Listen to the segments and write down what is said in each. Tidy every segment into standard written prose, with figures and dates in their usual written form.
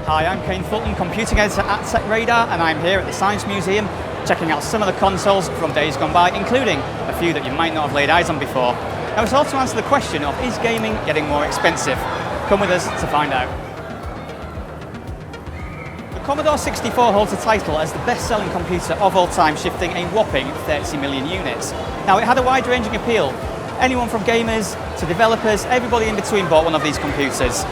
Hi, I'm Kane Fulton, computing editor at Tech Radar, and I'm here at the Science Museum checking out some of the consoles from days gone by, including a few that you might not have laid eyes on before. Now, it's also to answer the question of, is gaming getting more expensive? Come with us to find out. The Commodore 64 holds the title as the best-selling computer of all time, shifting a whopping 30 million units. Now, it had a wide-ranging appeal. Anyone from gamers to developers, everybody in between bought one of these computers.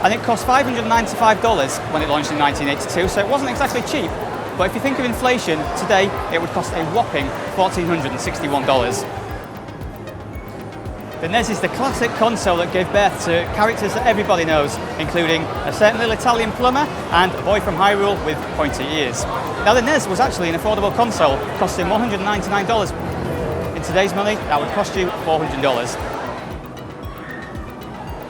And it cost $595 when it launched in 1982, so it wasn't exactly cheap. But if you think of inflation, today it would cost a whopping $1,461. The NES is the classic console that gave birth to characters that everybody knows, including a certain little Italian plumber and a boy from Hyrule with pointy ears. Now, the NES was actually an affordable console, costing $199. In today's money, that would cost you $400.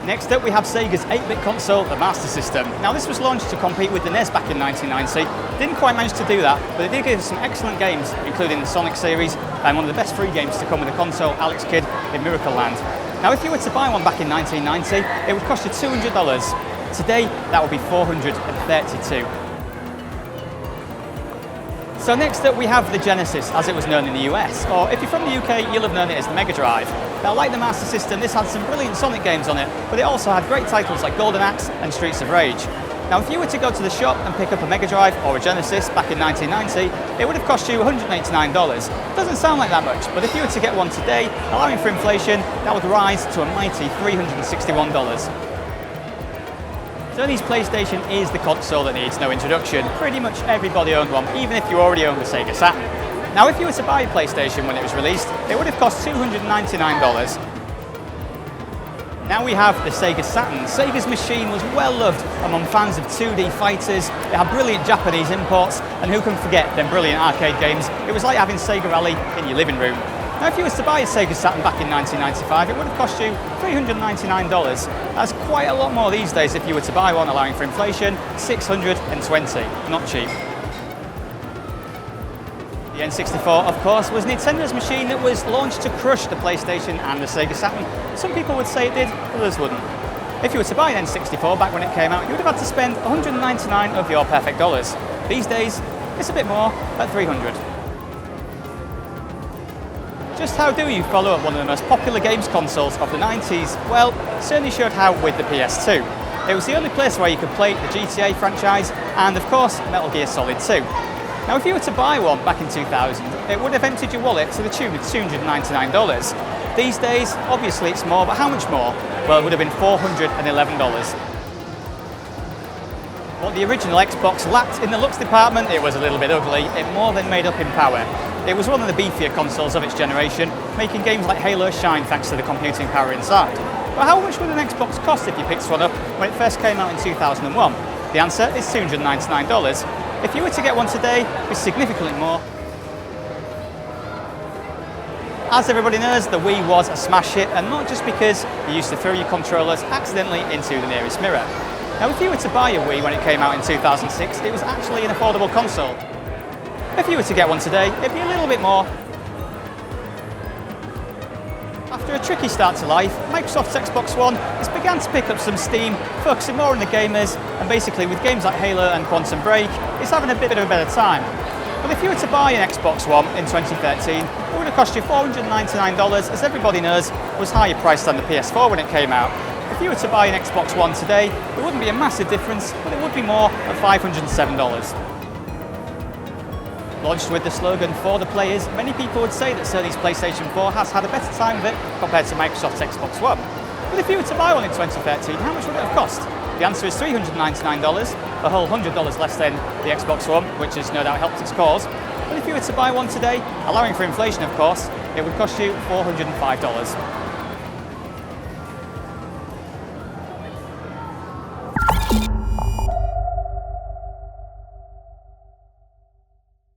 Next up, we have Sega's 8-bit console, the Master System. Now, this was launched to compete with the NES back in 1990. Didn't quite manage to do that, but it did give us some excellent games, including the Sonic series and one of the best free games to come with the console, Alex Kidd in Miracle Land. Now, if you were to buy one back in 1990, it would cost you $200. Today, that would be $432. So next up, we have the Genesis, as it was known in the US, or if you're from the UK, you'll have known it as the MEGADRIVE. Now, like the Master System, this had some brilliant Sonic games on it, but it also had great titles like Golden Axe and Streets of Rage. Now, if you were to go to the shop and pick up a MEGADRIVE or a Genesis back in 1990, it would have cost you $189. Doesn't sound like that much, but if you were to get one today, allowing for inflation, that would rise to a mighty $361. Sony's PlayStation is the console that needs no introduction. Pretty much everybody owned one, even if you already owned the Sega Saturn. Now, if you were to buy a PlayStation when it was released, it would have cost $299. Now we have the Sega Saturn. Sega's machine was well loved among fans of 2D fighters. It had brilliant Japanese imports, and who can forget them brilliant arcade games? It was like having Sega Rally in your living room. Now, if you were to buy a Sega Saturn back in 1995, it would have cost you $399. That's quite a lot more these days if you were to buy one, allowing for inflation, $620. Not cheap. The N64, of course, was Nintendo's machine that was launched to crush the PlayStation and the Sega Saturn. Some people would say it did, others wouldn't. If you were to buy an N64 back when it came out, you would have had to spend $199 of your perfect dollars. These days, it's a bit more, at $300. Just how do you follow up one of the most popular games consoles of the 90s? Well, it certainly showed how with the PS2. It was the only place where you could play the GTA franchise and, of course, Metal Gear Solid 2. Now, if you were to buy one back in 2000, it would have emptied your wallet to the tune of $299. These days, obviously it's more, but how much more? Well, it would have been $411. What the original Xbox lacked in the looks department, it was a little bit ugly. It more than made up in power. It was one of the beefier consoles of its generation, making games like Halo shine thanks to the computing power inside. But how much would an Xbox cost if you picked one up when it first came out in 2001? The answer is $299. If you were to get one today, it's significantly more. As everybody knows, the Wii was a smash hit, and not just because you used to throw your controllers accidentally into the nearest mirror. Now, if you were to buy a Wii when it came out in 2006, it was actually an affordable console. If you were to get one today, it'd be a little bit more. After a tricky start to life, Microsoft's Xbox One has begun to pick up some steam, focusing more on the gamers, and basically with games like Halo and Quantum Break, it's having a bit of a better time. But if you were to buy an Xbox One in 2013, it would have cost you $499, as everybody knows was higher priced than the PS4 when it came out. If you were to buy an Xbox One today, it wouldn't be a massive difference, but it would be more at $507. Launched with the slogan "For the Players," many people would say that Sony's PlayStation 4 has had a better time of it compared to Microsoft's Xbox One. But if you were to buy one in 2013, how much would it have cost? The answer is $399, a whole $100 less than the Xbox One, which has no doubt helped its cause. But if you were to buy one today, allowing for inflation of course, it would cost you $405.